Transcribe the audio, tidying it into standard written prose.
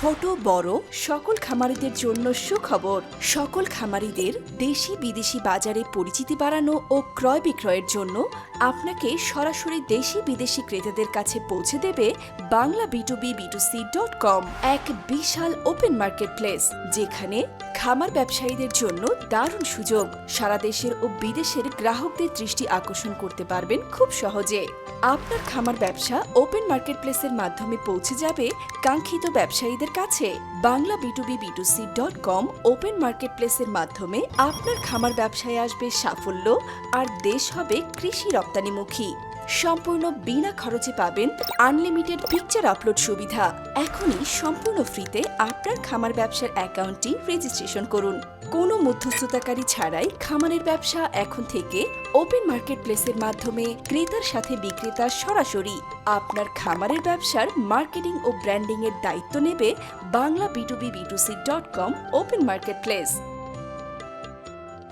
ছোট বড় সকল খামারিদের জন্য সুখবর। সকল খামারিদের দেশি বিদেশি বাজারে পরিচিতি বাড়ানো ও ক্রয় বিক্রয়ের জন্য আপনাকে সরাসরি দেশি বিদেশি ক্রেতাদের কাছে পৌঁছে দেবে banglaB2B2C.com, এক বিশাল ওপেন মার্কেট প্লেস, যেখানে খামার ব্যবসায়ীদের জন্য দারুণ সুযোগ। সারা দেশের ও বিদেশের গ্রাহকদের দৃষ্টি আকর্ষণ করতে পারবেন খুব সহজে। আপনার খামার ব্যবসা ওপেন মার্কেট প্লেসের মাধ্যমে পৌঁছে যাবে কাঙ্ক্ষিত ব্যবসায়ীদের কাছে। banglaB2B2C.com ওপেন মার্কেট প্লেসের মাধ্যমে আপনার খামার ব্যবসায় আসবে সাফল্য, আর দেশ হবে কৃষি রপ্তানিমুখী। সম্পূর্ণ বিনা খরচে পাবেন আনলিমিটেড পিকচার আপলোড সুবিধা। এখনই সম্পূর্ণ ফ্রিতে আপনার খামার ব্যবসার অ্যাকাউন্টটি রেজিস্ট্রেশন করুন। কোনো মধ্যস্থতাকারী ছাড়াই খামারের ব্যবসা এখন থেকে ওপেন মার্কেট প্লেসের মাধ্যমে ক্রেতার সাথে বিক্রেতা সরাসরি। আপনার খামারের ব্যবসার মার্কেটিং ও ব্র্যান্ডিং এর দায়িত্ব নেবে banglaB2B2C.com ওপেন মার্কেট প্লেস।